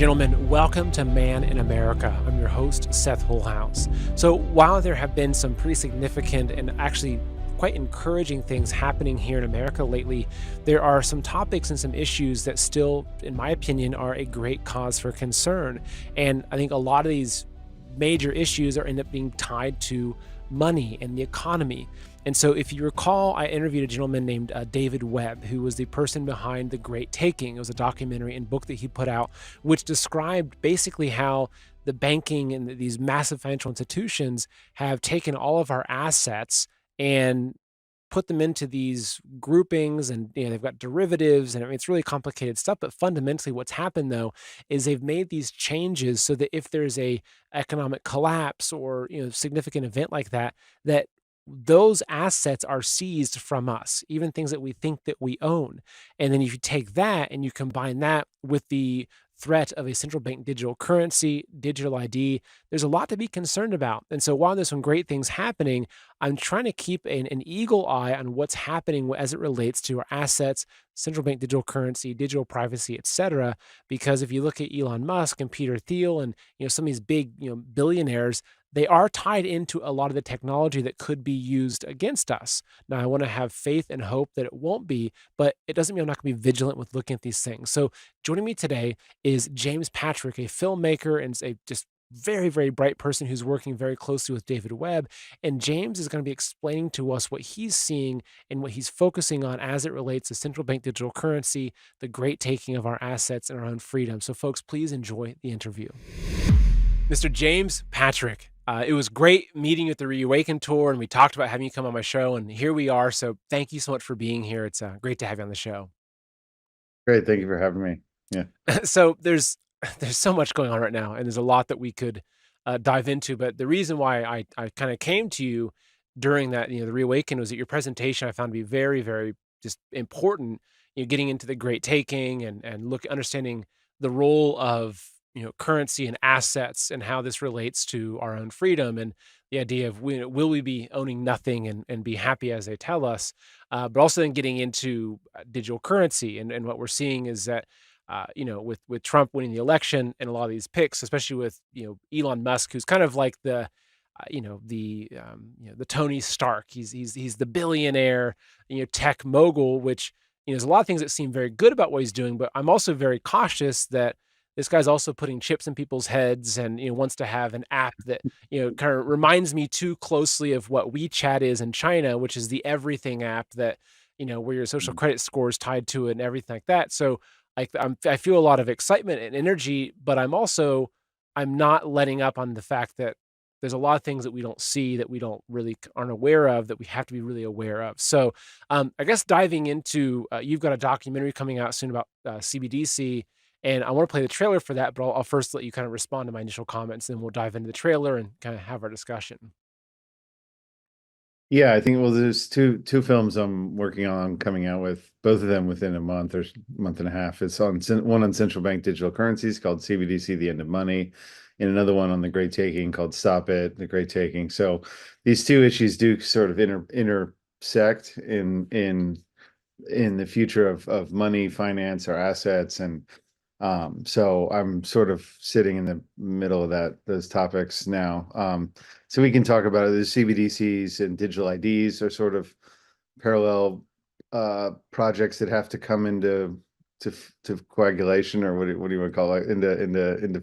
gentlemen, welcome to Man in America. I'm your host, Seth Hullhouse. So while there have been some pretty significant and actually quite encouraging things happening here in America lately, there are some topics and some issues that still, in my opinion, are a great cause for concern. And I think a lot of these major issues are end up being tied to money and the economy. And so, if you recall, I interviewed a gentleman named David Webb, who was the person behind The Great Taking. It was a documentary and book that he put out, which described basically how the banking and these massive financial institutions have taken all of our assets and put them into these groupings, and they've got derivatives, and I mean, it's really complicated stuff. But fundamentally what's happened though is they've made these changes so that if there's a economic collapse or significant event like that, that those assets are seized from us, even things that we think that we own. And then if you take that and you combine that with the threat of a central bank digital currency, digital ID, there's a lot to be concerned about. And so while there's some great things happening, I'm trying to keep an eagle eye on what's happening as it relates to our assets, central bank digital currency, digital privacy, et cetera. Because if you look at Elon Musk and Peter Thiel and some of these big billionaires, they are tied into a lot of the technology that could be used against us. Now, I want to have faith and hope that it won't be, but it doesn't mean I'm not going to be vigilant with looking at these things. So joining me today is James Patrick, a filmmaker and a just very, very bright person who's working very closely with David Webb. And James is going to be explaining to us what he's seeing and what he's focusing on as it relates to central bank digital currency, the great taking of our assets and our own freedom. So folks, please enjoy the interview. Mr. James Patrick, it was great meeting you at the Reawaken tour, and we talked about having you come on my show, and here we are. So thank you so much for being here. It's great to have you on the show. Great. Thank you for having me. Yeah. So there's so much going on right now, and there's a lot that we could dive into. But the reason why I kind of came to you during that, the Reawaken, was that your presentation I found to be very, very just important. Getting into the great taking and understanding the role of currency and assets and how this relates to our own freedom, and the idea of will we be owning nothing and be happy as they tell us, but also then getting into digital currency, and what we're seeing is that with Trump winning the election and a lot of these picks, especially with Elon Musk, who's kind of like the Tony Stark. He's the billionaire tech mogul, which there's a lot of things that seem very good about what he's doing, but I'm also very cautious that this guy's also putting chips in people's heads and wants to have an app that kind of reminds me too closely of what WeChat is in China, which is the everything app that where your social credit score is tied to it and everything like that. So I feel a lot of excitement and energy, but I'm not letting up on the fact that there's a lot of things that we don't see, that we don't really aren't aware of, that we have to be really aware of. So I guess diving into, you've got a documentary coming out soon about CBDC, and I want to play the trailer for that, but I'll first let you kind of respond to my initial comments, then we'll dive into the trailer and kind of have our discussion. Yeah, I think there's two films I'm working on coming out with, both of them within a month or month and a half. It's one on central bank digital currencies called CBDC, The End of Money, and another one on the Great Taking called Stop It, The Great Taking. So these two issues do sort of intersect in the future of money, finance, our assets, and so I'm sort of sitting in the middle of those topics now. So we can talk about it. The CBDCs and digital IDs are sort of parallel projects that have to come into coagulation, or what do you want to call it? Into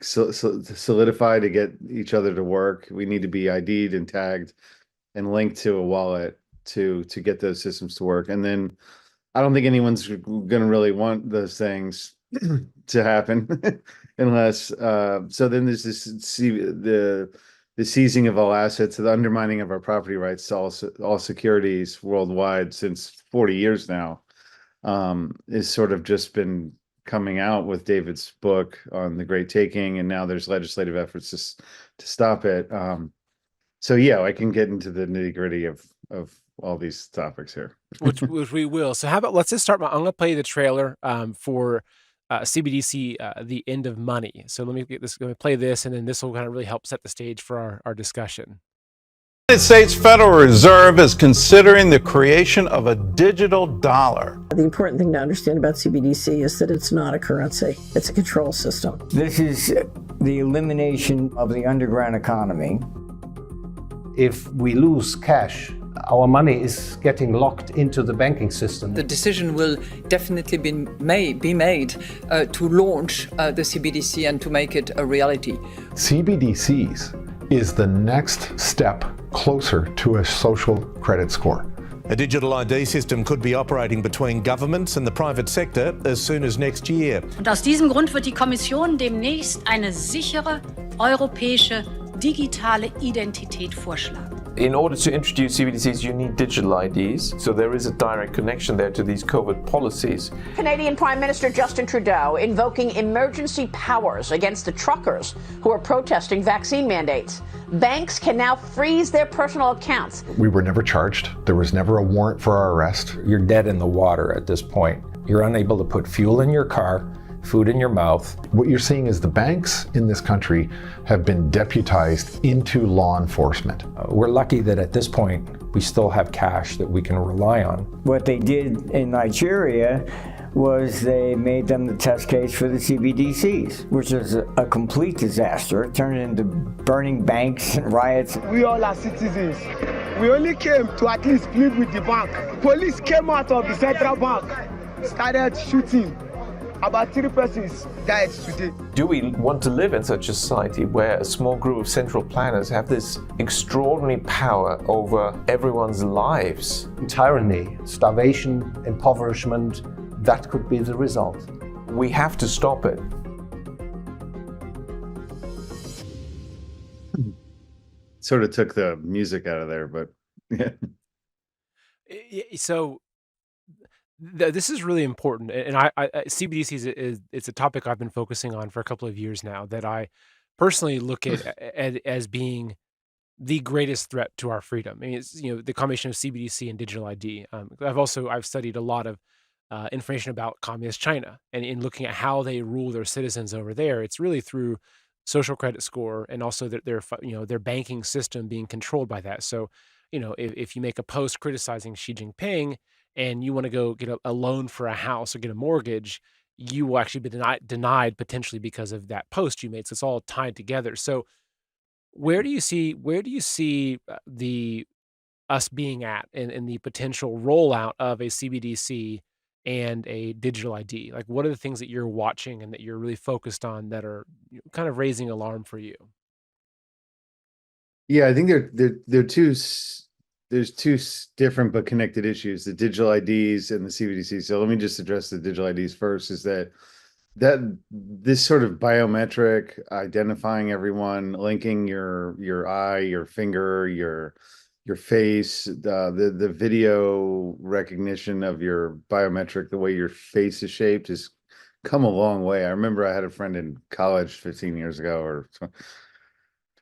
solidify to get each other to work. We need to be ID'd and tagged and linked to a wallet to get those systems to work. And then I don't think anyone's going to really want those things to happen unless so then there's the seizing of all assets, the undermining of our property rights to all securities worldwide since 40 years now, is sort of just been coming out with David's book on the Great Taking, and now there's legislative efforts to stop it. So yeah, I can get into the nitty-gritty of all these topics here, which we will. So how about let's just start. I'm going to play the trailer for CBDC, The End of Money. So let me play this, and then this will kind of really help set the stage for our discussion. The United States Federal Reserve is considering the creation of a digital dollar. The important thing to understand about CBDC is that it's not a currency, it's a control system. This is the elimination of the underground economy. If we lose cash, our money is getting locked into the banking system. The decision will definitely be made to launch the CBDC and to make it a reality. CBDCs is the next step closer to a social credit score. A digital ID system could be operating between governments and the private sector as soon as next year. Und aus diesem Grund wird die Kommission demnächst eine sichere europäische digitale Identität vorschlagen. In order to introduce CBDCs, you need digital IDs, so there is a direct connection there to these COVID policies. Canadian Prime Minister Justin Trudeau invoking emergency powers against the truckers who are protesting vaccine mandates. Banks can now freeze their personal accounts. We were never charged. There was never a warrant for our arrest. You're dead in the water at this point. You're unable to put fuel in your car, food in your mouth. What you're seeing is the banks in this country have been deputized into law enforcement. We're lucky that at this point, we still have cash that we can rely on. What they did in Nigeria was they made them the test case for the CBDCs, which is a complete disaster. It turned into burning banks and riots. We all are citizens. We only came to at least plead with the bank. Police came out of the central bank, started shooting. About 3 persons died today. Do we want to live in such a society where a small group of central planners have this extraordinary power over everyone's lives? Tyranny, starvation, impoverishment, that could be the result. We have to stop it. Sort of took the music out of there, but yeah. So this is really important, and CBDCs it's a topic I've been focusing on for a couple of years now that I personally look at as being the greatest threat to our freedom. I mean, it's the combination of CBDC and digital ID. I've studied a lot of information about communist China, and in looking at how they rule their citizens over there, it's really through social credit score and also their banking system being controlled by that. So, if you make a post criticizing Xi Jinping and you want to go get a loan for a house or get a mortgage, you will actually be denied potentially because of that post you made. So it's all tied together. So where do you see the us being at in the potential rollout of a CBDC and a digital ID? Like, what are the things that you're watching and that you're really focused on that are kind of raising alarm for you? Yeah, I think there's two different but connected issues: the digital IDs and the CBDC. So let me just address the digital IDs first. Is that this sort of biometric identifying everyone, linking your eye, your finger, your face, the video recognition of your biometric, the way your face is shaped, has come a long way. I remember I had a friend in college 15 years ago or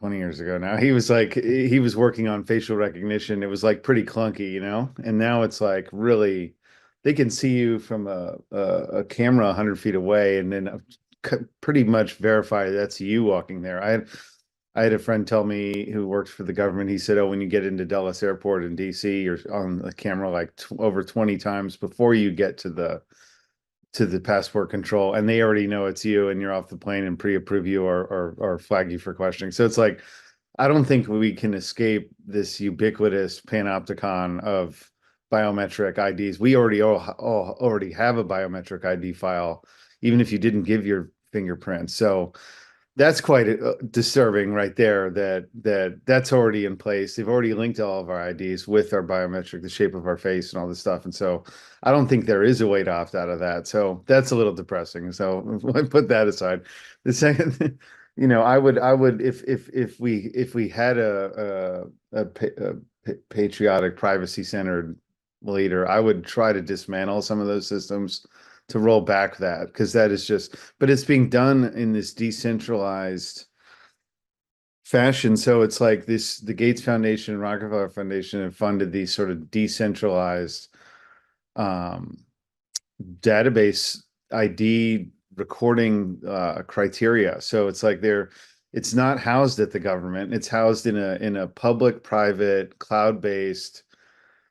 20 years ago now. He was working on facial recognition. It was like pretty clunky, and now it's like really, they can see you from a camera 100 feet away and then pretty much verify that's you walking there. I had a friend tell me who works for the government. He said, when you get into Dulles Airport in DC, you're on the camera like over 20 times before you get to the passport control, and they already know it's you, and you're off the plane and pre-approve you or flag you for questioning. So it's like, I don't think we can escape this ubiquitous panopticon of biometric IDs. We already have a biometric ID file, even if you didn't give your fingerprint. So that's quite disturbing right there, that's already in place. They've already linked all of our IDs with our biometric, the shape of our face and all this stuff. And so I don't think there is a way to opt out of that. So that's a little depressing. So I put that aside. The second, I would if we had a patriotic, privacy-centered leader, I would try to dismantle some of those systems to roll back that, because that is but it's being done in this decentralized fashion. So it's like the Gates Foundation and Rockefeller Foundation have funded these sort of decentralized database ID recording criteria. So it's like it's not housed at the government. It's housed in a public-private, cloud-based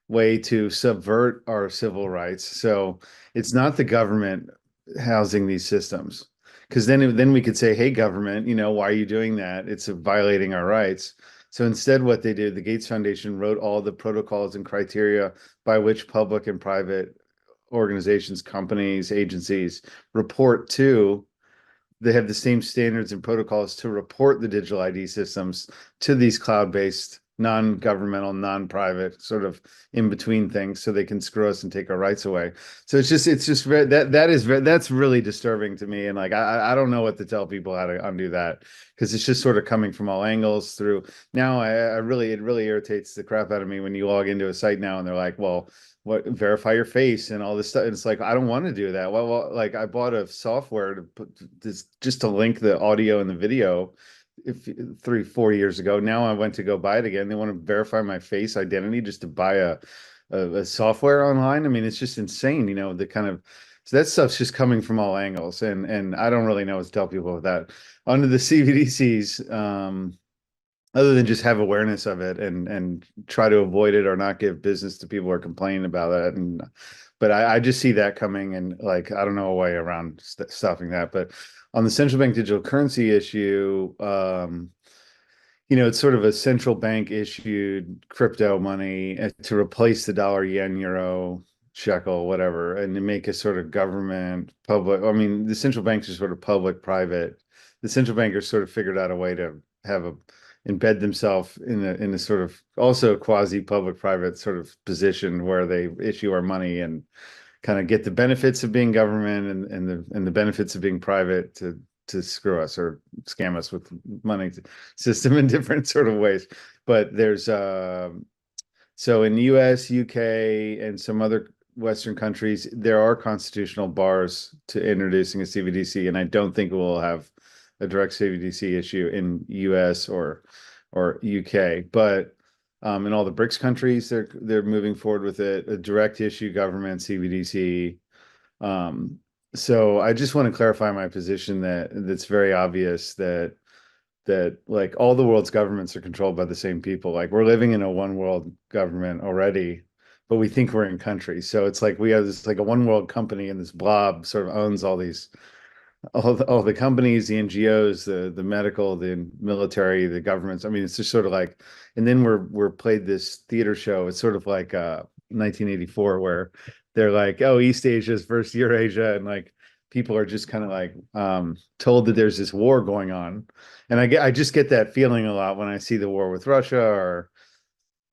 way to subvert our civil rights. So it's not the government housing these systems. Because then we could say, hey, government, why are you doing that? It's violating our rights. So instead, what they did, the Gates Foundation wrote all the protocols and criteria by which public and private organizations, companies, agencies report to. They have the same standards and protocols to report the digital ID systems to these cloud-based, non-governmental, non-private sort of in-between things, so they can screw us and take our rights away. So it's just very, that's really disturbing to me. And like, I don't know what to tell people how to undo that, because it's just sort of coming from all angles through. Now it really irritates the crap out of me when you log into a site now and they're like, well, verify your face and all this stuff. And it's like, I don't want to do that. Well, like I bought a software to put this just to link the audio and the video 3-4 years ago. Now I went to go buy it again. They want to verify my face identity just to buy a software online. I mean, it's just insane, so that stuff's just coming from all angles. And I don't really know what to tell people with that. Under the CBDCs, other than just have awareness of it and try to avoid it or not give business to people who are complaining about it. But I just see that coming, and like, I don't know a way around stopping that. But on the central bank digital currency issue, it's sort of a central bank issued crypto money to replace the dollar, yen, euro, shekel, whatever, and to make a sort of government public. I mean, the central banks are sort of public private. The central bankers sort of figured out a way to embed themselves in a sort of also quasi public private sort of position where they issue our money and kind of get the benefits of being government and the benefits of being private to screw us or scam us with money system in different sort of ways. But there's so in the US, UK, and some other Western countries, there are constitutional bars to introducing a CBDC, and I don't think we'll have a direct CBDC issue in US or UK, but in all the BRICS countries, they're moving forward with it, a direct issue government CBDC. So I just want to clarify my position that's very obvious that like all the world's governments are controlled by the same people. Like we're living in a one world government already, but we think we're in countries. So it's like we have this like a one world company, and this blob sort of owns all the companies, the NGOs, the medical, the military, the governments. I mean, it's just sort of like, and then we're played this theater show. It's sort of like 1984, where they're like, oh, East Asia's versus Eurasia, and like people are just kind of like told that there's this war going on, and I just get that feeling a lot when I see the war with Russia, or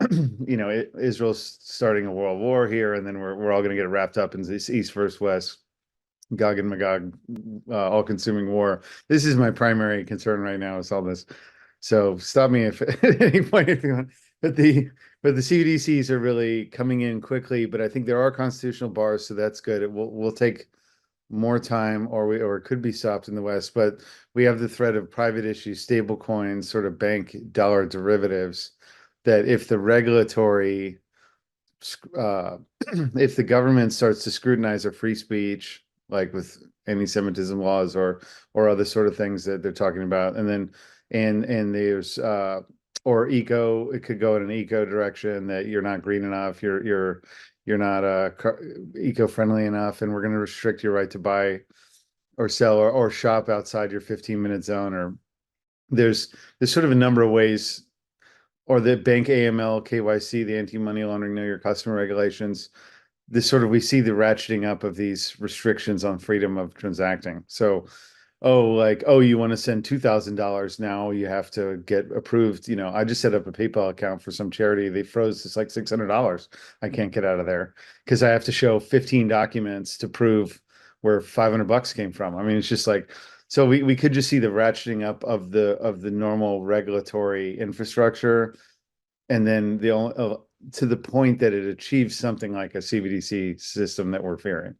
Israel's starting a world war here, and then we're all going to get wrapped up in this East versus West, Gog and Magog, all-consuming war. This is my primary concern right now, is all this. So stop me if at any point if you want. But the CBDCs are really coming in quickly. But I think there are constitutional bars, so that's good. It will take more time, or it could be stopped in the West. But we have the threat of private issue stable coins, sort of bank dollar derivatives, that if the regulatory if the government starts to scrutinize our free speech, like with anti-Semitism laws or other sort of things that they're talking about, and then and there's or eco, it could go in an eco direction, that you're not green enough, you're not eco-friendly enough, and we're going to restrict your right to buy or sell or shop outside your 15-minute zone. Or there's sort of a number of ways, or the bank AML, KYC, the anti-money laundering, know your customer regulations. This sort of, we see the ratcheting up of these restrictions on freedom of transacting. So, you want to send $2,000 now, you have to get approved. I just set up a PayPal account for some charity. They froze, it's like $600. I can't get out of there because I have to show 15 documents to prove where $500 came from. I mean, it's just like, so we could just see the ratcheting up of the normal regulatory infrastructure, and then to the point that it achieves something like a CBDC system that we're fearing.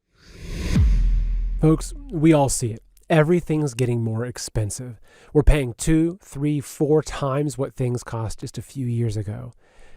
Folks, we all see it. Everything's getting more expensive. We're paying 2, 3, 4 times what things cost just a few years ago.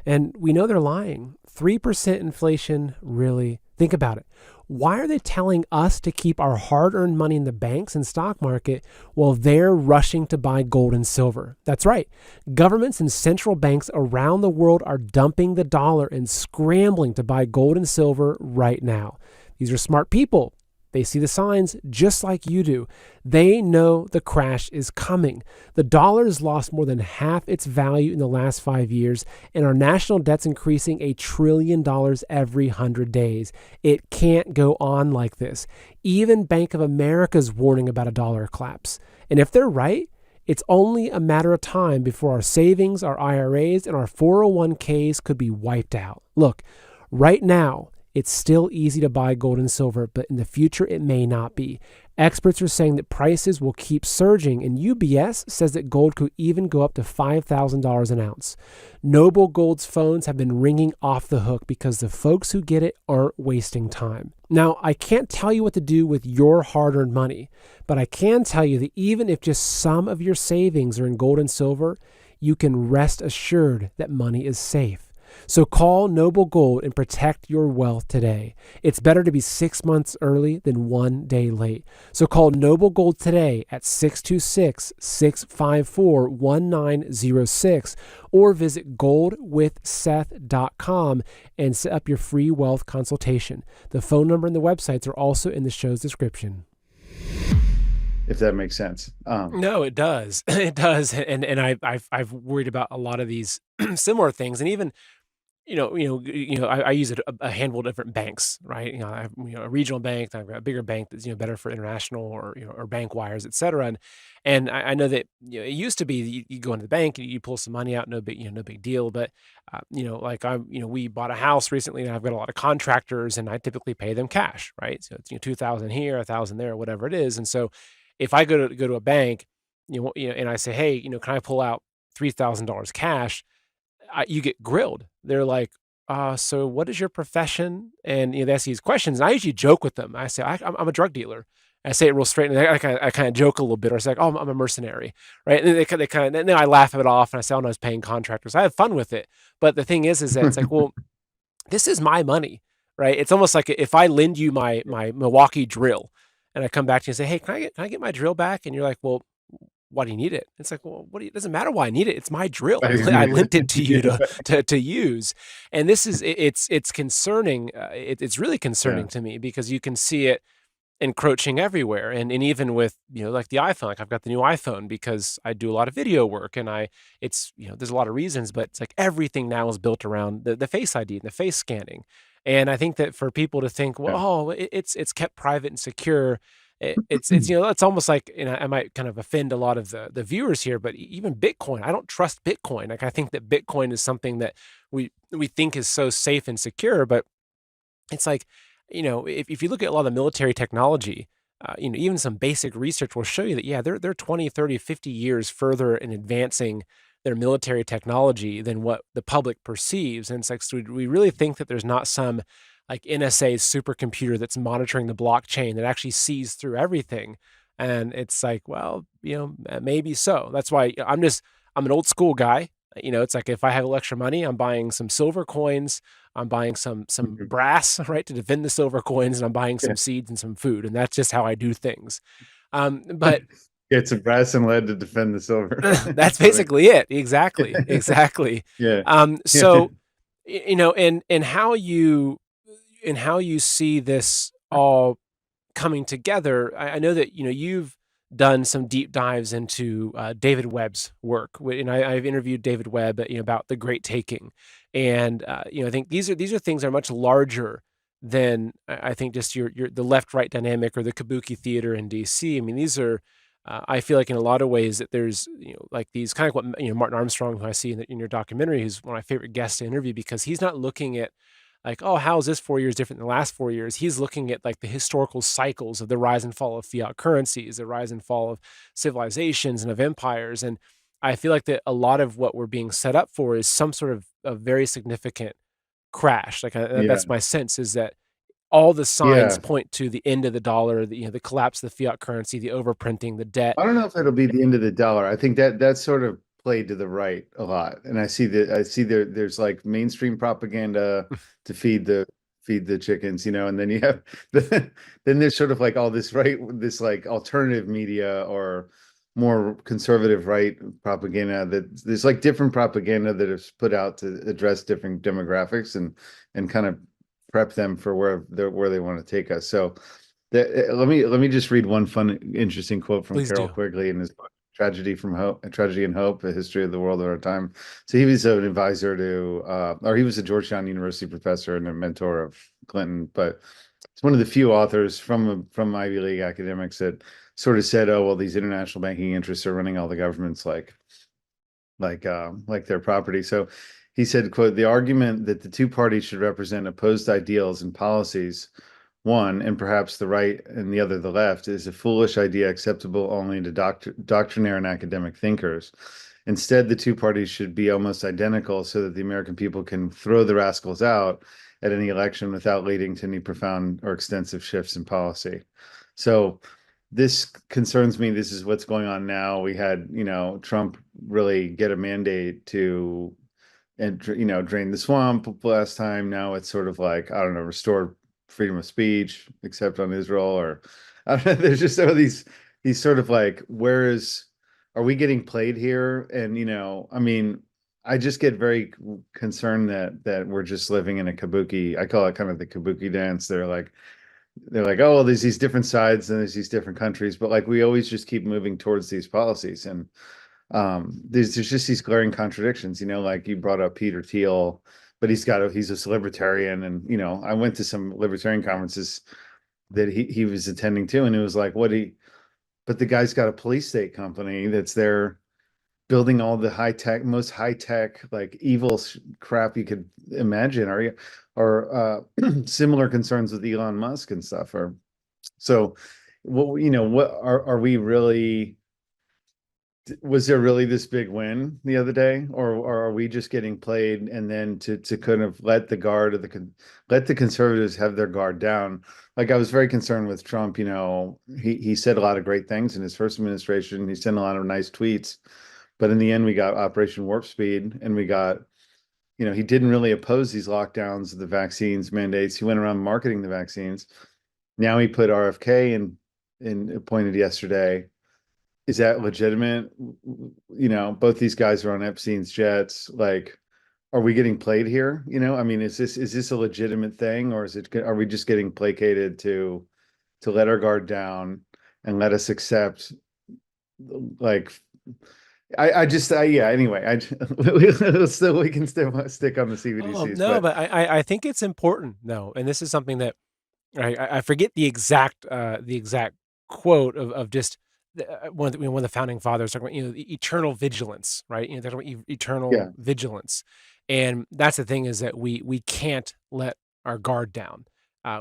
And we know they're lying. 3% inflation really Think about it. Why are they telling us to keep our hard-earned money in the banks and stock market while they're rushing to buy gold and silver? That's right. Governments and central banks around the world are dumping the dollar and scrambling to buy gold and silver right now. These are smart people. They see the signs just like you do. They know the crash is coming. The dollar has lost more than half its value in the last 5 years, and our national debt's increasing $1 trillion every 100 days. It can't go on like this. Even Bank of America's warning about a dollar collapse. And if they're right, it's only a matter of time before our savings, our IRAs, and our 401ks could be wiped out. Look, right now, it's still easy to buy gold and silver, but in the future, it may not be. Experts are saying that prices will keep surging, and UBS says that gold could even go up to $5,000 an ounce. Noble Gold's phones have been ringing off the hook because the folks who get it aren't wasting time. Now, I can't tell you what to do with your hard-earned money, but I can tell you that even if just some of your savings are in gold and silver, you can rest assured that money is safe. So call Noble Gold and protect your wealth today. It's better to be 6 months early than 1 day late. So call Noble Gold today at 626-654-1906 or visit goldwithseth.com and set up your free wealth consultation. The phone number and the websites are also in the show's description. If that makes sense. No, it does. It does. And I've worried about a lot of these similar things, and even I use a handful of different banks, right? I have a regional bank, I've got a bigger bank that's better for international or or bank wires, et cetera. And I know that it used to be that you go into the bank and you pull some money out, no big deal. But we bought a house recently, and I've got a lot of contractors, and I typically pay them cash, right? So it's $2,000 here, $1,000 there, whatever it is. And so if I go to a bank, and I say, hey, can I pull out $3,000 cash? You get grilled. They're like, so what is your profession? And they ask these questions. And I usually joke with them. I say, I'm a drug dealer. I say it real straight, and I kind of joke a little bit, or it's like, oh, I'm a mercenary, right? And they kind of, then I laugh it off, and I say, oh, no, I was paying contractors. I have fun with it. But the thing is that it's like, well, this is my money, right? It's almost like if I lend you my Milwaukee drill, and I come back to you and say, hey, can I get my drill back? And you're like, well, why do you need it? It's like, well, it doesn't matter why I need it. It's my drill. I lent it to you to use. And this is, it's concerning. It's really concerning to me, because you can see it encroaching everywhere. And even with, like the iPhone, like I've got the new iPhone because I do a lot of video work, and there's a lot of reasons, but it's like everything now is built around the Face ID and the face scanning. And I think that for people to think, well, it's kept private and secure, it's it's almost like, I might kind of offend a lot of the viewers here, but even Bitcoin, I don't trust Bitcoin. Like I think that Bitcoin is something that we think is so safe and secure, but it's like, if you look at a lot of the military technology, even some basic research will show you that, they're 20, 30, 50 years further in advancing their military technology than what the public perceives. And it's like, so we really think that there's not some like NSA supercomputer that's monitoring the blockchain that actually sees through everything. And it's like, well, maybe so. That's why I'm an old school guy. It's like, if I have extra money, I'm buying some silver coins, I'm buying some brass, right, to defend the silver coins, and I'm buying some seeds and some food. And that's just how I do things. But get some brass and lead to defend the silver. That's basically it. Exactly. Yeah. So, and how you see this all coming together. I know that, you've done some deep dives into David Webb's work, and I've interviewed David Webb, about the Great Taking, and I think these are things that are much larger than I think just the left-right dynamic or the Kabuki theater in DC. I mean, these are I feel like in a lot of ways that there's like these kind of what Martin Armstrong, who I see in your documentary, who's one of my favorite guests to interview, because he's not looking at like, oh, how is this 4 years different than the last 4 years? He's looking at like the historical cycles of the rise and fall of fiat currencies, the rise and fall of civilizations and of empires. And I feel like that a lot of what we're being set up for is some sort of a very significant crash. Like that's my sense, is that all the signs point to the end of the dollar, the collapse of the fiat currency, the overprinting, the debt. I don't know if it'll be the end of the dollar. I think that's sort of played to the right a lot, and I see there's like mainstream propaganda to feed the feed the chickens, and then you have then there's sort of like all this this like alternative media or more conservative right propaganda that there's like different propaganda that is put out to address different demographics and kind of prep them for where they want to take us. So let me just read one fun, interesting quote from Please Carroll do. Quigley in his book, Tragedy and Hope, A History of the World of Our Time. So he was an advisor to, or he was a Georgetown University professor and a mentor of Clinton, but it's one of the few authors from Ivy League academics that sort of said, oh, well, these international banking interests are running all the governments like their property. So he said, quote, the argument that the two parties should represent opposed ideals and policies, one, and perhaps the right and the other the left, is a foolish idea acceptable only to doctrinaire and academic thinkers. Instead, the two parties should be almost identical so that the American people can throw the rascals out at any election without leading to any profound or extensive shifts in policy. So this concerns me. This is what's going on now. We had, Trump really get a mandate to, drain the swamp last time. Now it's sort of like, I don't know, restore freedom of speech, except on Israel, or I don't know. There's just some of these sort of like, are we getting played here? And, I mean, I just get very concerned that we're just living in a kabuki. I call it kind of the kabuki dance. They're like, oh, well, there's these different sides and there's these different countries, but like we always just keep moving towards these policies. And there's just these glaring contradictions, like you brought up Peter Thiel, but he's a libertarian. And, I went to some libertarian conferences that he was attending to, and it was like, but the guy's got a police state company that's there building all the most high tech, like evil crap you could imagine, or similar concerns with Elon Musk and stuff. So what are we really? Was there really this big win the other day, or are we just getting played? And then to kind of let the conservatives have their guard down. Like I was very concerned with Trump. He said a lot of great things in his first administration. He sent a lot of nice tweets. But in the end, we got Operation Warp Speed, and we got, he didn't really oppose these lockdowns, the vaccines mandates. He went around marketing the vaccines. Now he put RFK in appointed yesterday. Is that legitimate? Both these guys are on Epstein's jets. Like, are we getting played here? I mean, is this a legitimate thing, or are we just getting placated to let our guard down and let us accept, like, anyway, we can stick on the CBDCs. No, but I think it's important though, and this is something that I forget the exact quote of just one of the founding fathers talking about, eternal vigilance, right? They're talking about eternal vigilance, and that's the thing, is that we can't let our guard down.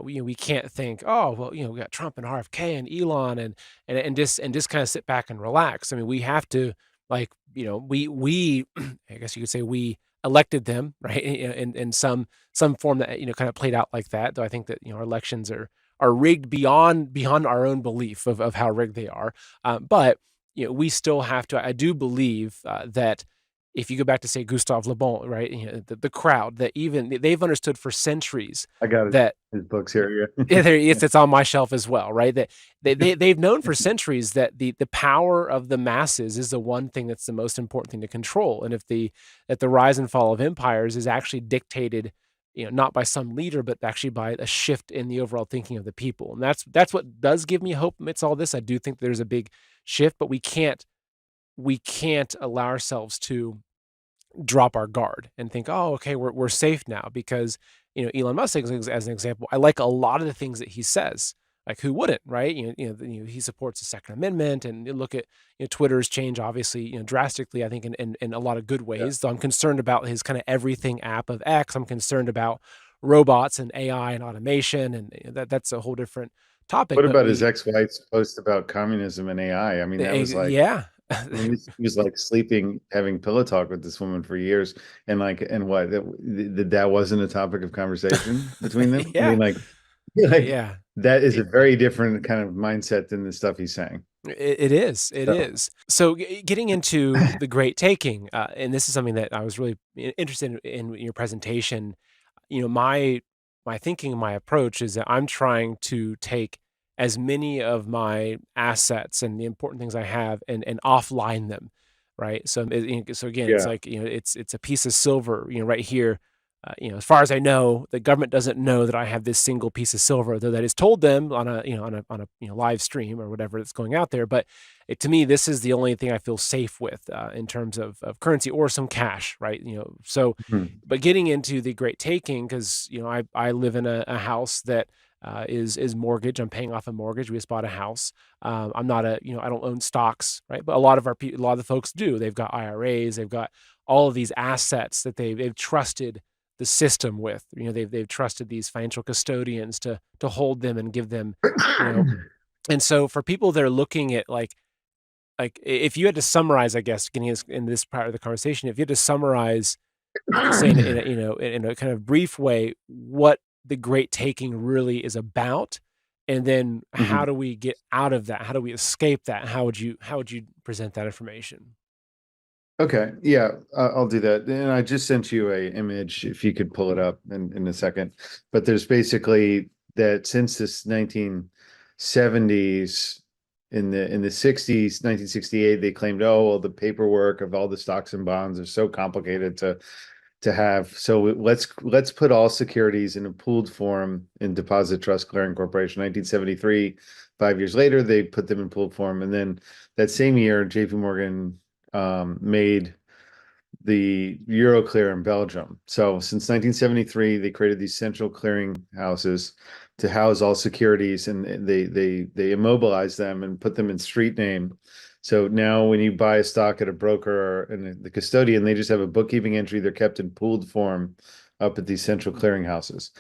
We can't think, oh well, we got Trump and RFK and Elon and just kind of sit back and relax. I mean, we have to, like, we I guess you could say we elected them, right? In some form that kind of played out like that. Though I think that our elections are rigged beyond our own belief of how rigged they are. But we still have to. I do believe that if you go back to, say, Gustave Le Bon, right, the crowd, that even they've understood for centuries. I got that his books here. Yeah, it's on my shelf as well, right? That they've known for centuries that the power of the masses is the one thing that's the most important thing to control. And if the rise and fall of empires is actually dictated, not by some leader, but actually by a shift in the overall thinking of the people. And that's what does give me hope amidst all this. I do think there's a big shift, but we can't allow ourselves to drop our guard and think, oh, okay, we're safe now, because Elon Musk, as an example, I like a lot of the things that he says. Like, who wouldn't, right? He supports the Second Amendment, and you look at Twitter's change, obviously, drastically, I think, in a lot of good ways. Yeah. So I'm concerned about his kind of everything app of X. I'm concerned about robots and AI and automation, and that's a whole different topic. What about his ex-wife's post about communism and AI? I mean, that was like, yeah. He was like sleeping, having pillow talk with this woman for years, and what that wasn't a topic of conversation between them. Yeah. I mean, yeah, that is a very different kind of mindset than the stuff he's saying. It is. So getting into the great taking, and this is something that I was really interested in your presentation. My my thinking, my approach is that I'm trying to take as many of my assets and the important things I have and offline them, right? So again, it's Yeah. like, it's a piece of silver, right here. As far as I know, the government doesn't know that I have this single piece of silver, though that is told them on a, live stream or whatever that's going out there. But to me, this is the only thing I feel safe with in terms of currency or some cash, right? But getting into the great taking, because I live in a house that is mortgage. I'm paying off a mortgage. We just bought a house. I'm not I don't own stocks, right? But a lot of the folks do. They've got IRAs. They've got all of these assets that they've trusted the system with. They've trusted these financial custodians to hold them and give them, and so for people that are looking at like if you had to summarize, I guess, getting in this part of the conversation, if you had to summarize, say in a kind of brief way, what the great taking really is about, and then how do we get out of that? How do we escape that? How would you present that information? Okay, yeah, I'll do that. And I just sent you a image, if you could pull it up in a second. But there's basically that since this 1970s, in the 60s, 1968, they claimed, oh, well, the paperwork of all the stocks and bonds are so complicated to have. So let's put all securities in a pooled form in Deposit Trust Clearing Corporation. 1973, 5 years later, they put them in pooled form. And then that same year, JP Morgan made the Euroclear in Belgium. So since 1973, they created these central clearing houses to house all securities, and they immobilized them and put them in street name. So now when you buy a stock at a broker and the custodian, they just have a bookkeeping entry. They're kept in pooled form up at these central clearing houses.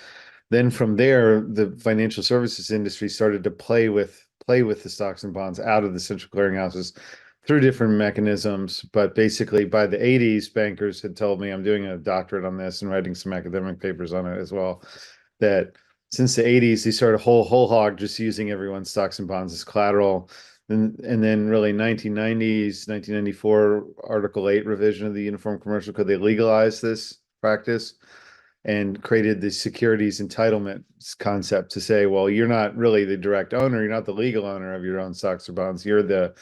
Then from there, the financial services industry started to play with the stocks and bonds out of the central clearing houses through different mechanisms. But basically by the 80s, bankers had told me, I'm doing a doctorate on this and writing some academic papers on it as well, that since the 80s, they started whole hog just using everyone's stocks and bonds as collateral. And then really 1990s, 1994 Article 8 revision of the Uniform Commercial Code, they legalized this practice and created the securities entitlement concept to say, well, you're not really the direct owner, you're not the legal owner of your own stocks or bonds, you're a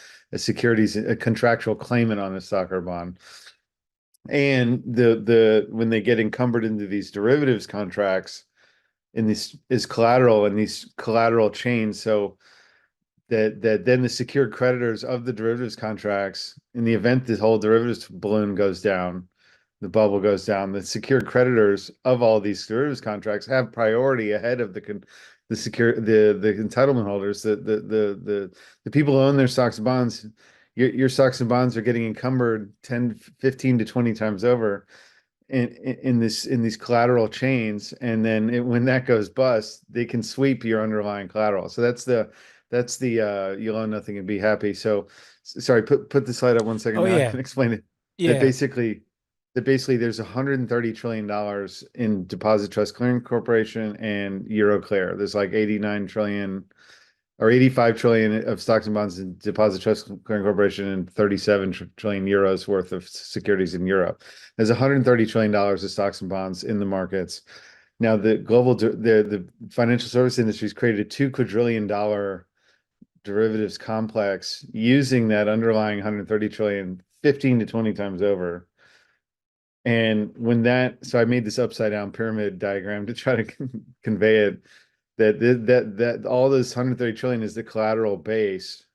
contractual claimant on a stock or bond. And when they get encumbered into these derivatives contracts in this is collateral and these collateral chains, so that then the secured creditors of the derivatives contracts, in the event this whole derivatives balloon goes down, the bubble goes down, the secured creditors of all these derivatives contracts have priority ahead of the entitlement holders. The people who own their stocks and bonds, your stocks and bonds are getting encumbered 10, 15 to 20 times over in these collateral chains, and then when that goes bust, they can sweep your underlying collateral. So that's the you'll own nothing and be happy. So sorry, put the slide up 1 second. Oh, now yeah. I can explain it. Yeah. That basically there's $130 trillion in Deposit Trust Clearing Corporation and Euroclear. There's like 89 trillion or 85 trillion of stocks and bonds in Deposit Trust Clearing Corporation and 37 trillion euros worth of securities in Europe. There's $130 trillion of stocks and bonds in the markets. Now the financial service industry has created a $2 quadrillion derivatives complex using that underlying 130 trillion 15 to 20 times over. And so I made this upside down pyramid diagram to try to convey it, that all this 130 trillion is the collateral base,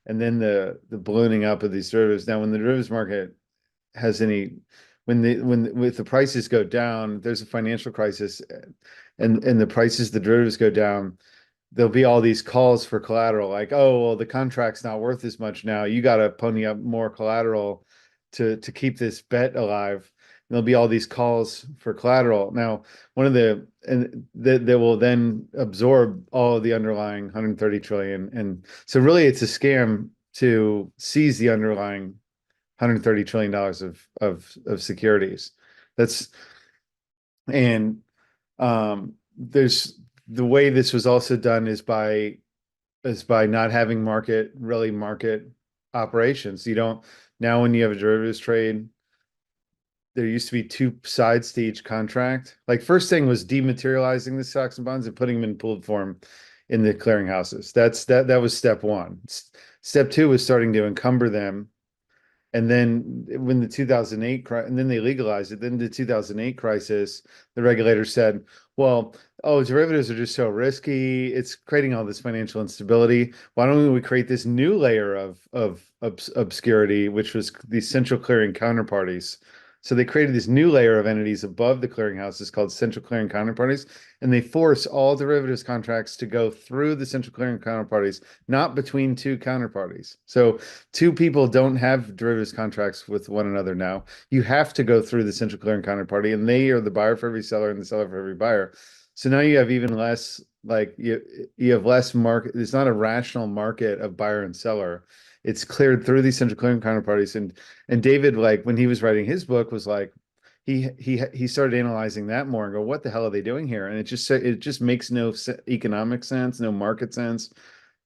and then the ballooning up of these derivatives. Now, when the derivatives market has when the prices go down, there's a financial crisis, and the derivatives go down, there'll be all these calls for collateral, like, oh, well, the contract's not worth as much now. You got to pony up more collateral to keep this bet alive. And there'll be all these calls for collateral. Now, they will then absorb all of the underlying 130 trillion. And so really it's a scam to seize the underlying $130 trillion of securities. There's the way this was also done is by not having market operations. You don't, now when you have a derivatives trade, there used to be two sides to each contract. Like first thing was dematerializing the stocks and bonds and putting them in pooled form in the clearinghouses. That was step one. Step two was starting to encumber them. And then when the 2008 and then they legalized it. Then the 2008 crisis, the regulator said, well, oh, derivatives are just so risky. It's creating all this financial instability. Why don't we create this new layer of obscurity, which was the central clearing counterparties? So they created this new layer of entities above the clearinghouses called central clearing counterparties, and they force all derivatives contracts to go through the central clearing counterparties, not between two counterparties. So two people don't have derivatives contracts with one another now. You have to go through the central clearing counterparty, and they are the buyer for every seller and the seller for every buyer. So now you have even less, like you have less market. It's not a rational market of buyer and seller. It's cleared through these central clearing counterparties. And David, like when he was writing his book, was like, he started analyzing that more and go, what the hell are they doing here? And it just makes no economic sense, no market sense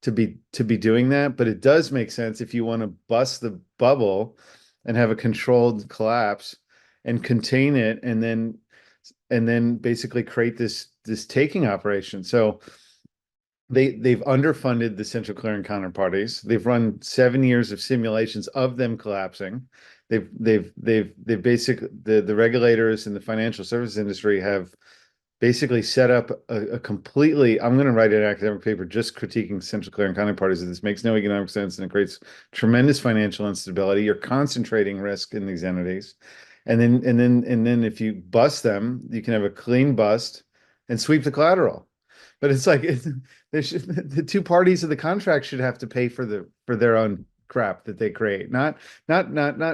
to be doing that. But it does make sense if you want to bust the bubble and have a controlled collapse and contain it, and then basically create this taking operation. So they've underfunded the central clearing counterparties. They've run 7 years of simulations of them collapsing. They've basically, the regulators in the financial services industry have basically set up a completely, I'm going to write an academic paper just critiquing central clearing counterparties. This makes no economic sense, and it creates tremendous financial instability. You're concentrating risk in these entities. And then if you bust them, you can have a clean bust and sweep the collateral. But it's like the two parties of the contract should have to pay for their own crap that they create, not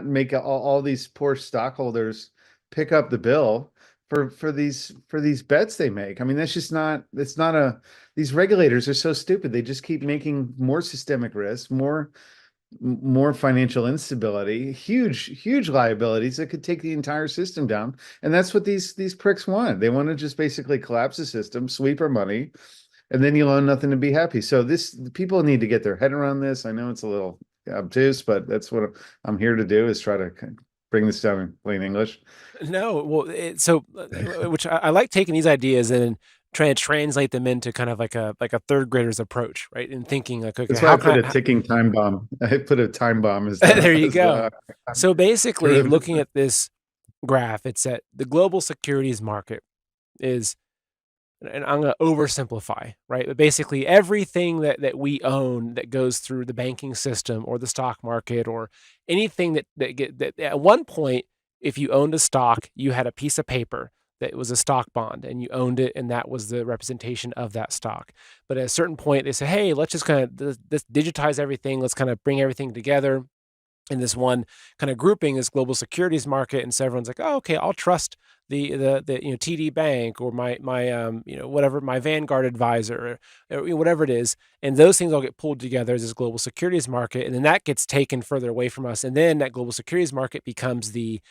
make all these poor stockholders pick up the bill for these bets they make. I mean, these regulators are so stupid. They just keep making more systemic risk, more financial instability, huge liabilities that could take the entire system down. And that's what these pricks want. They want to just basically collapse the system, sweep our money, and then you'll own nothing to be happy. So people need to get their head around this. I know it's a little obtuse, but that's what I'm here to do, is try to bring this down in plain English. No, well, which I like taking these ideas and trying to translate them into kind of like a third grader's approach, right? And thinking like, okay, that's why I put a ticking time bomb. I put a time bomb as there you go. So basically, looking at this graph, it's that the global securities market is, and I'm going to oversimplify, right? But basically, everything that we own that goes through the banking system or the stock market or anything that at one point, if you owned a stock, you had a piece of paper that was a stock bond, and you owned it, and that was the representation of that stock. But at a certain point, they say, hey, let's just kind of digitize everything. Let's kind of bring everything together in this one kind of grouping, this global securities market. And so everyone's like, oh, okay, I'll trust the TD Bank or my whatever, my Vanguard advisor or whatever it is. And those things all get pulled together as this global securities market. And then that gets taken further away from us. And then that global securities market becomes the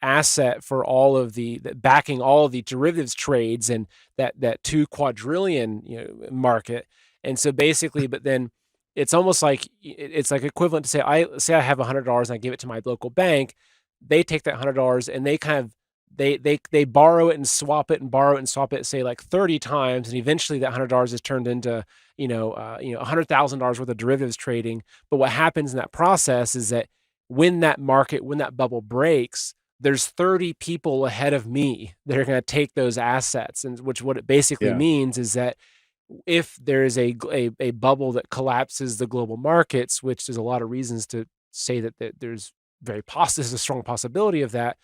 asset for all of the backing all of the derivatives trades and that 2 quadrillion market. And so basically, but then it's almost like it's like equivalent to say I have $100 and I give it to my local bank. They take that $100 and they kind of they borrow it and swap it and borrow it and swap it, say like 30 times, and eventually that $100 is turned into $100,000 worth of derivatives trading. But what happens in that process is that when that bubble breaks, there's 30 people ahead of me that are going to take those assets, and what it basically means is that if there is a bubble that collapses the global markets, which there's a lot of reasons to say that there's a strong possibility of that,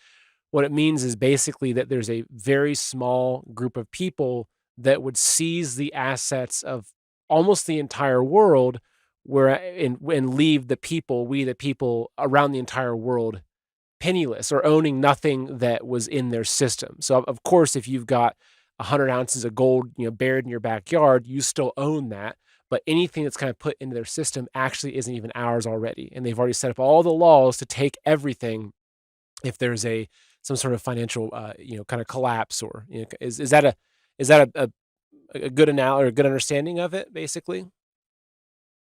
what it means is basically that there's a very small group of people that would seize the assets of almost the entire world, and leave the people around the entire world penniless or owning nothing that was in their system. So of course, if you've got 100 ounces of gold, buried in your backyard, you still own that. But anything that's kind of put into their system actually isn't even ours already. And they've already set up all the laws to take everything if there's some sort of financial, kind of collapse, or is that a good analogy or a good understanding of it, basically?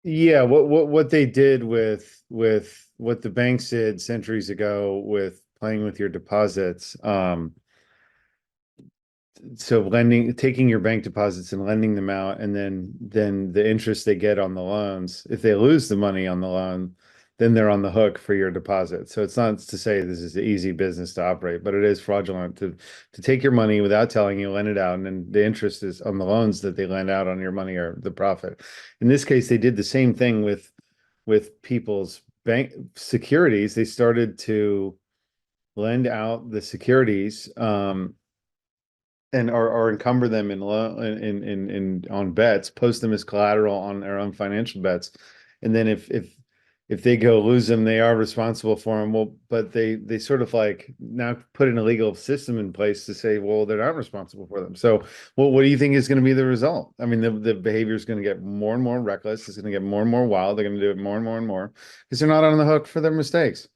Yeah, what they did with what the banks did centuries ago with playing with your deposits. So taking your bank deposits and lending them out, and then the interest they get on the loans, if they lose the money on the loan, then they're on the hook for your deposit. So it's not to say this is an easy business to operate, but it is fraudulent to take your money without telling you, lend it out, and then the interest is on the loans that they lend out on your money or the profit. In this case, they did the same thing with people's bank securities. They started to lend out the securities, and or encumber them in on bets, post them as collateral on their own financial bets, and then if they go lose them, they are responsible for them. Well, but they sort of like now put an illegal system in place to say, well, they're not responsible for them. So, well, what do you think is going to be the result? I mean, the behavior is going to get more and more reckless. It's going to get more and more wild. They're going to do it more and more and more because they're not on the hook for their mistakes.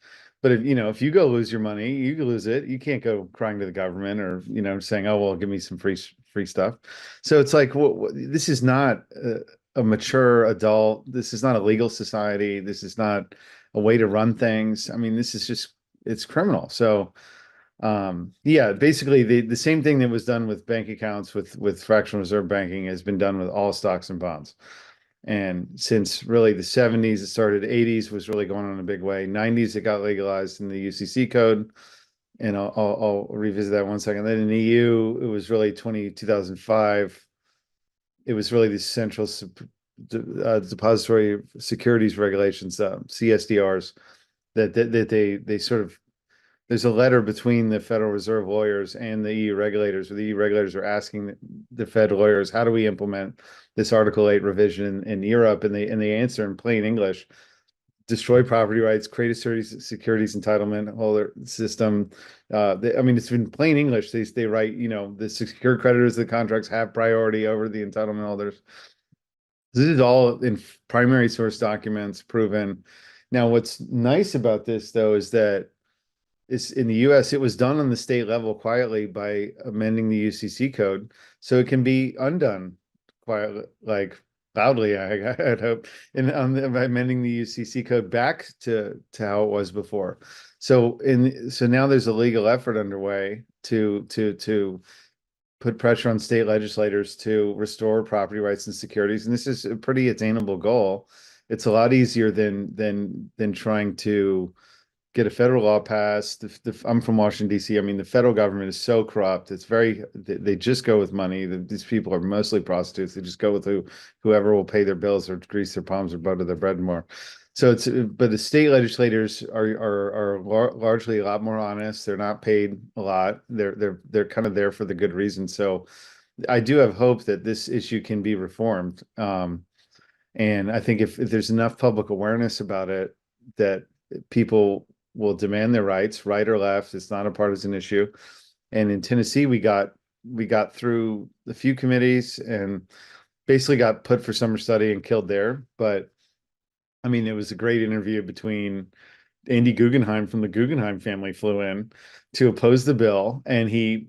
But if you go lose your money, you can lose it. You can't go crying to the government or saying, "Oh, well, give me some free stuff." So it's like, this is not a mature adult. This is not a legal society. This is not a way to run things. I mean, this is just it's criminal. So yeah, basically the same thing that was done with bank accounts with fractional reserve banking has been done with all stocks and bonds. And since really the 70s, it started, 80s was really going on in a big way. 90s, it got legalized in the UCC code. And I'll revisit that one second. Then in the EU, it was really 2005. It was really the central depository securities regulations, CSDRs, that they sort of, there's a letter between the Federal Reserve lawyers and the EU regulators, where the EU regulators are asking the Fed lawyers, how do we implement this Article 8 revision in Europe? And they answer in plain English: destroy property rights, create a securities entitlement holder system. I mean, it's been plain English. They write, the secured creditors of the contracts have priority over the entitlement holders. This is all in primary source documents, proven. Now, what's nice about this, though, is that in the US, it was done on the state level quietly by amending the UCC code. So it can be undone quietly, like loudly, I'd hope, by amending the UCC code back to how it was before. So now there's a legal effort underway to put pressure on state legislators to restore property rights and securities. And this is a pretty attainable goal. It's a lot easier than trying to get a federal law passed. I'm from Washington, D.C. I mean, the federal government is so corrupt. They just go with money. These people are mostly prostitutes. They just go with whoever will pay their bills or grease their palms or butter their bread more. So but the state legislators are largely a lot more honest. They're not paid a lot. They're kind of there for the good reason. So I do have hope that this issue can be reformed. And I think if there's enough public awareness about it, that people will demand their rights, right or left. It's not a partisan issue. And in Tennessee, we got through a few committees and basically got put for summer study and killed there. But I mean, it was a great interview between Andy Guggenheim from the Guggenheim family flew in to oppose the bill. And he,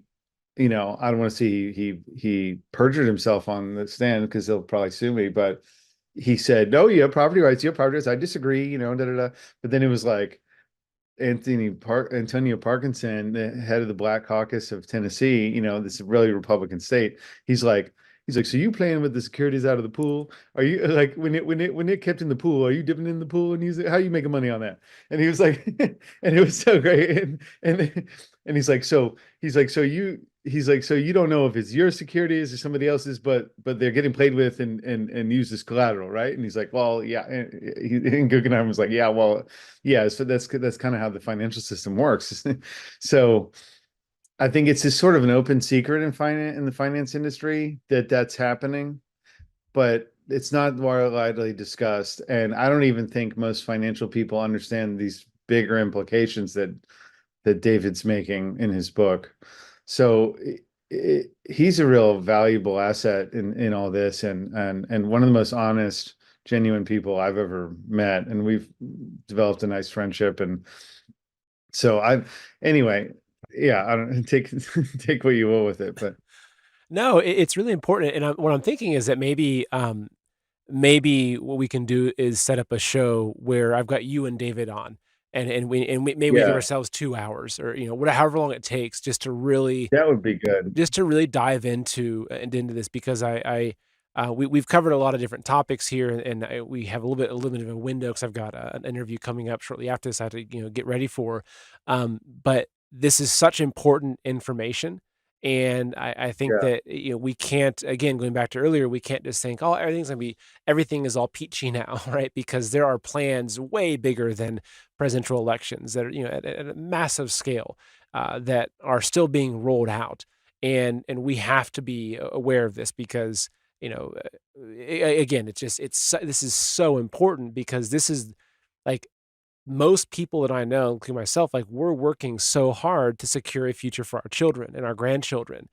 I don't want to say he perjured himself on the stand because they'll probably sue me, but he said, no, you have property rights. You have property rights. I disagree, But then it was like, Antonio Parkinson, the head of the Black Caucus of Tennessee, this really Republican state. He's like, so you playing with the securities out of the pool? Are you like when it kept in the pool? Are you dipping in the pool? And he's like, how are you making money on that? And he was like, and it was so great. And he's like, so you don't know if it's your securities or somebody else's, but they're getting played with and used as collateral, right? And he's like, well, yeah. And Guggenheim was like, yeah, well, yeah. So that's kind of how the financial system works. So I think it's just sort of an open secret in the finance industry that's happening, but it's not widely discussed. And I don't even think most financial people understand these bigger implications that David's making in his book. So he's a real valuable asset in all this, and one of the most honest, genuine people I've ever met, and we've developed a nice friendship. And so anyway, yeah, I don't take what you will with it, but no, it's really important. And what I'm thinking is that maybe maybe what we can do is set up a show where I've got you and David on, and we maybe we give Yeah, ourselves 2 hours, or whatever, however long it takes, just to really that would be good. dive into this, because we've covered a lot of different topics here, and we have a little bit of a window, because I've got an interview coming up shortly after this I have to get ready for. But this is such important information, and I think Yeah. that we can't, again, going back to earlier, we can't just think, oh, everything is all peachy now, right? Because there are plans way bigger than presidential elections that are at a massive scale, that are still being rolled out, and we have to be aware of this, because again, this is so important, because this is, like, most people that I know, including myself, like, we're working so hard to secure a future for our children and our grandchildren,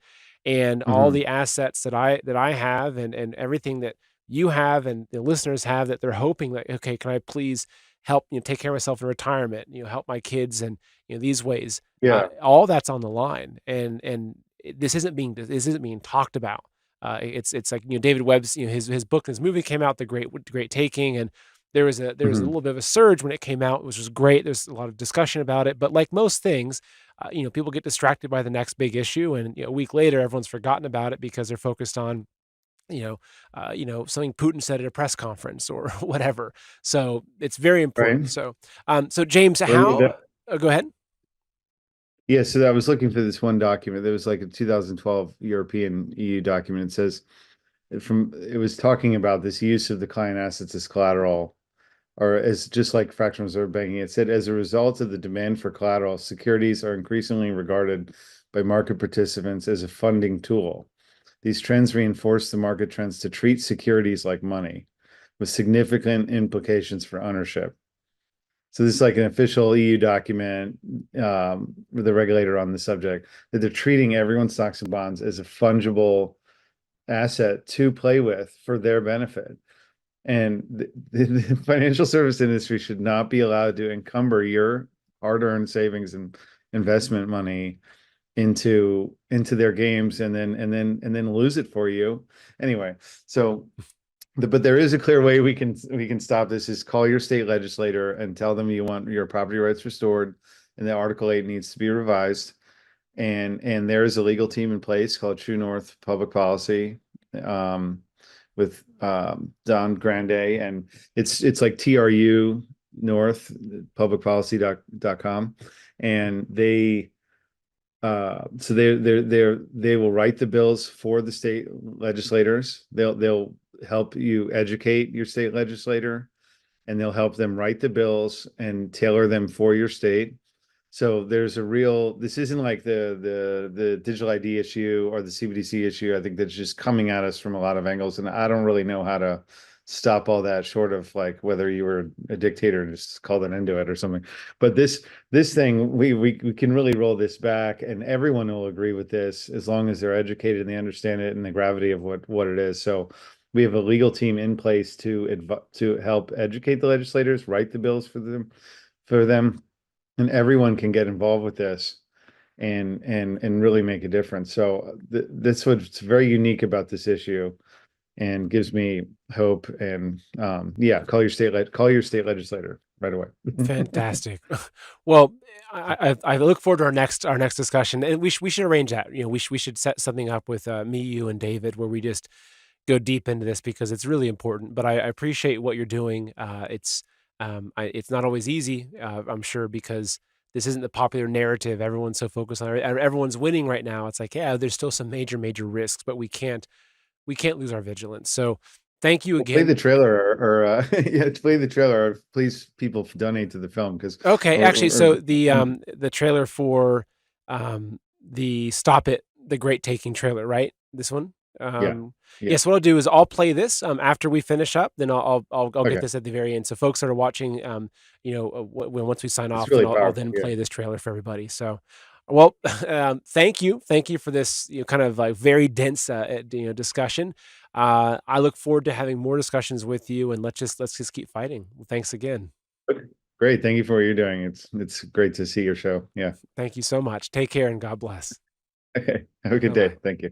and all Mhm. the assets that I have, and everything that you have and the listeners have, that they're hoping, like, okay, can I please help take care of myself in retirement, help my kids, and these ways, Yeah. all that's on the line, and this isn't being talked about. It's like, David Webb's, his book and his movie came out, The Great Taking, and there was a Mhm. little bit of a surge when it came out, which was great. There's a lot of discussion about it, but like most things, people get distracted by the next big issue, and a week later, everyone's forgotten about it, because they're focused on something Putin said at a press conference, or whatever. So it's very important. Right. So James, Well, how? Go ahead. yeah, so I was looking for this one document. There was like a 2012 European EU document. It says it was talking about this use of the client assets as collateral, or as just like fractional reserve banking. It said, as a result of the demand for collateral, securities are increasingly regarded by market participants as a funding tool. These trends reinforce the market trends to treat securities like money, with significant implications for ownership. So this is like an official EU document, with the regulator on the subject, that they're treating everyone's stocks and bonds as a fungible asset to play with for their benefit. And the financial service industry should not be allowed to encumber your hard-earned savings and investment money into their games, and then lose it for you. Anyway, so but there is a clear way we can stop this, is call your state legislator and tell them you want your property rights restored, and that Article 8 needs to be revised. And there is a legal team in place called True North Public Policy, with Don Grande, and it's like TRU North publicpolicy.com, and they they will write the bills for the state legislators. They'll help you educate your state legislator, and they'll help them write the bills and tailor them for your state. So there's this isn't like the digital ID issue or the CBDC issue. I think that's just coming at us from a lot of angles, and I don't really know how to stop all that, short of like whether you were a dictator and just called an end to it or something. But this thing, we can really roll this back, and everyone will agree with this, as long as they're educated and they understand it and the gravity of what it is. So we have a legal team in place to help educate the legislators, write the bills for them, and everyone can get involved with this and really make a difference. So that's what's very unique about this issue, and gives me hope. And call your state legislator right away. Fantastic. Well, I look forward to our next discussion, and we should arrange that. We should set something up with me, you, and David, where we just go deep into this, because it's really important. But I appreciate what you're doing. It's not always easy, I'm sure, because this isn't the popular narrative. Everyone's so focused on it. Everyone's winning right now. It's like, yeah, there's still some major risks, but we can't lose our vigilance. So thank you Play the again. trailer, or play the trailer, or please, people, donate to the film, because Okay, actually, so the trailer for the Stop It, The Great Taking trailer, right? This one? Yeah. Yes, what I'll do is I'll play this after we finish up, then I'll Okay. get this at the very end. So folks that are watching, once we sign off, really then I'll powerful, then yeah. play this trailer for everybody. So, well, thank you for this kind of like very dense discussion. I look forward to having more discussions with you, and let's just keep fighting. Well, thanks again. Great, thank you for what you're doing. It's great to see your show. Yeah. Thank you so much. Take care, and God bless. Okay. Have a good Bye-bye. day. Thank you.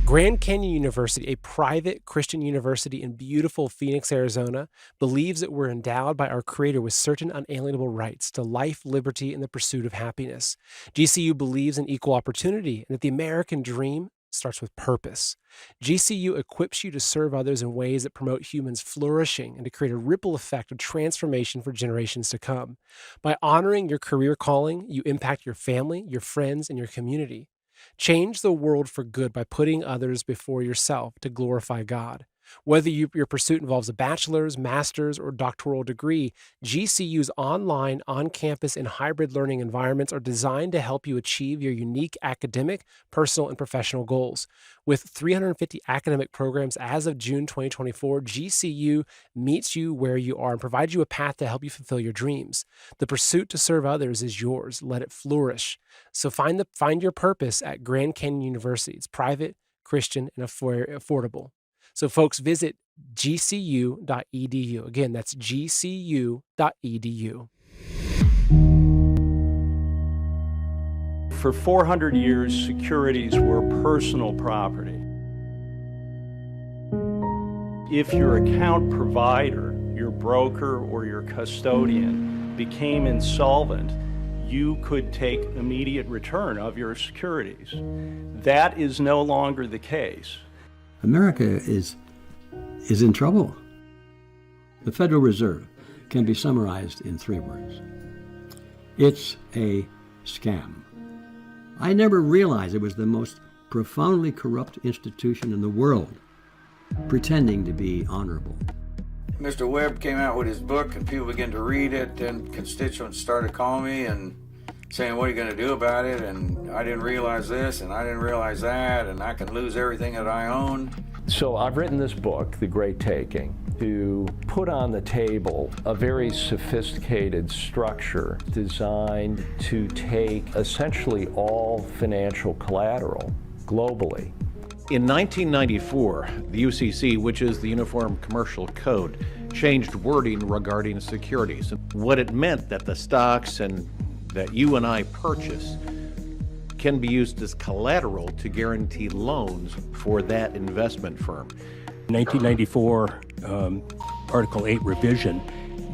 Grand Canyon University, a private Christian university in beautiful Phoenix, Arizona, believes that we're endowed by our Creator with certain unalienable rights to life, liberty, and the pursuit of happiness. GCU believes in equal opportunity and that the American dream starts with purpose. GCU equips you to serve others in ways that promote humans flourishing and to create a ripple effect of transformation for generations to come. By honoring your career calling, you impact your family, your friends, and your community. Change the world for good by putting others before yourself to glorify God. Whether your pursuit involves a bachelor's, master's, or doctoral degree, GCU's online, on-campus, and hybrid learning environments are designed to help you achieve your unique academic, personal, and professional goals. With 350 academic programs as of June 2024, GCU meets you where you are and provides you a path to help you fulfill your dreams. The pursuit to serve others is yours. Let it flourish. So find your purpose at Grand Canyon University. It's private, Christian, and affordable. So folks, visit gcu.edu. Again, that's gcu.edu. For 400 years, securities were personal property. If your account provider, your broker, or your custodian became insolvent, you could take immediate return of your securities. That is no longer the case. America is in trouble. The Federal Reserve can be summarized in 3 words. It's a scam. I never realized it was the most profoundly corrupt institution in the world, pretending to be honorable. Mr. Webb came out with his book and people began to read it, then constituents started calling me and saying, what are you going to do about it? And I didn't realize this, and I didn't realize that, and I can lose everything that I own. So I've written this book, The Great Taking, to put on the table a very sophisticated structure designed to take essentially all financial collateral globally. In 1994, the UCC, which is the Uniform Commercial Code, changed wording regarding securities. What it meant that the stocks that you and I purchase can be used as collateral to guarantee loans for that investment firm. 1994 Article 8 revision,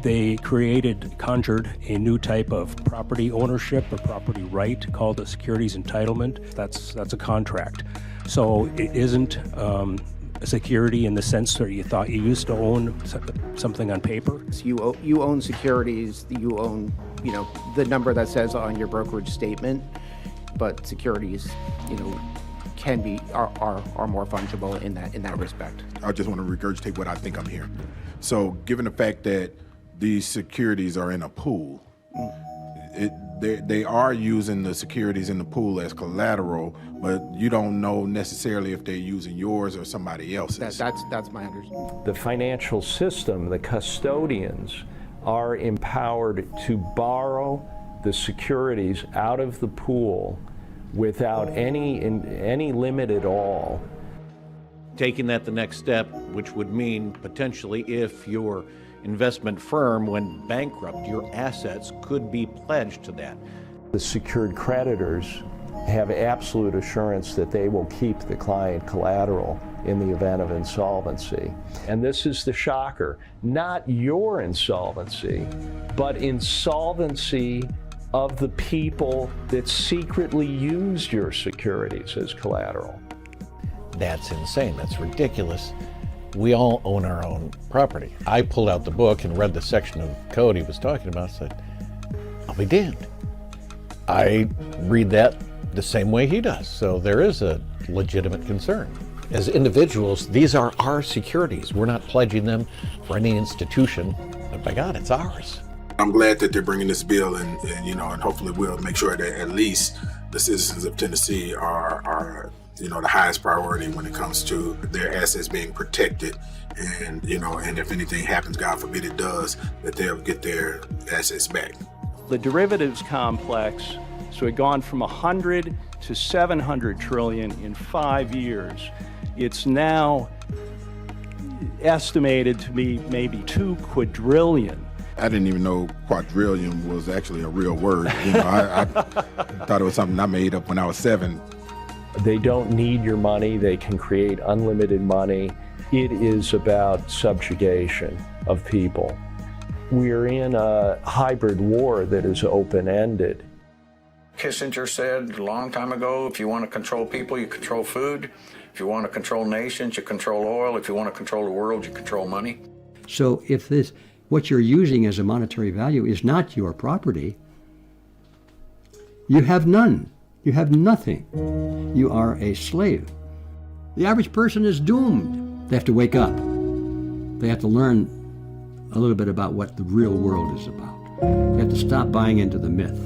they conjured a new type of property ownership or property right called a securities entitlement. That's a contract. So it isn't a security in the sense that you thought you used to own something on paper. You own securities, you own, the number that says on your brokerage statement, but securities, are more fungible in that respect. I just want to regurgitate what I think I'm hearing. So given the fact that these securities are in a pool, they are using the securities in the pool as collateral, but you don't know necessarily if they're using yours or somebody else's. That's my understanding. The financial system, the custodians, are empowered to borrow the securities out of the pool without any limit at all. Taking that the next step, which would mean potentially if your investment firm went bankrupt, your assets could be pledged to that. The secured creditors have absolute assurance that they will keep the client collateral in the event of insolvency. And this is the shocker, not your insolvency, but insolvency of the people that secretly used your securities as collateral. That's insane. That's ridiculous. We all own our own property. I pulled out the book and read the section of code he was talking about and said, I'll be damned. I read that the same way he does. So there is a legitimate concern. As individuals, these are our securities. We're not pledging them for any institution, but by God, it's ours. I'm glad that they're bringing this bill and hopefully we'll make sure that at least the citizens of Tennessee are the highest priority when it comes to their assets being protected, and if anything happens, God forbid it does, that they'll get their assets back. The derivatives complex, so it gone from 100 to 700 trillion in 5 years. It's now estimated to be maybe 2 quadrillion. I didn't even know quadrillion was actually a real word. I thought it was something I made up when I was 7. They don't need your money. They can create unlimited money. It is about subjugation of people. We're in a hybrid war that is open-ended. Kissinger said a long time ago, if you want to control people, you control food. If you want to control nations, you control oil. If you want to control the world, you control money. So if this, what you're using as a monetary value is not your property, you have none. You have nothing. You are a slave. The average person is doomed. They have to wake up. They have to learn a little bit about what the real world is about. They have to stop buying into the myth.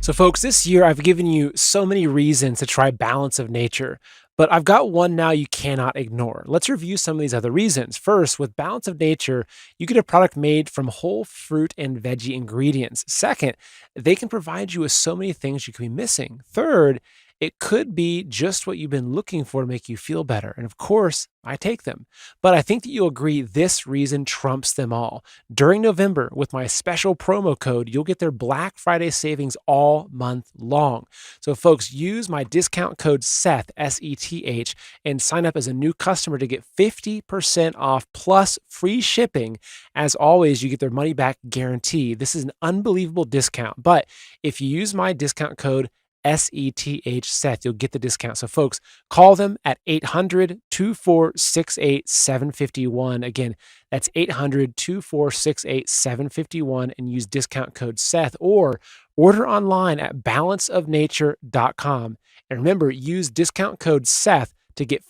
So folks, this year I've given you so many reasons to try Balance of Nature, but I've got one now you cannot ignore. Let's review some of these other reasons. First, with Balance of Nature, you get a product made from whole fruit and veggie ingredients. Second, they can provide you with so many things you could be missing. Third, it could be just what you've been looking for to make you feel better. And of course, I take them. But I think that you'll agree this reason trumps them all. During November, with my special promo code, you'll get their Black Friday savings all month long. So folks, use my discount code SETH, S-E-T-H, and sign up as a new customer to get 50% off plus free shipping. As always, you get their money back guarantee. This is an unbelievable discount. But if you use my discount code SETH, Seth, you'll get the discount. So folks, call them at 800-2468-751. Again, that's 800-2468-751 and use discount code Seth, or order online at balanceofnature.com. And remember, use discount code Seth to get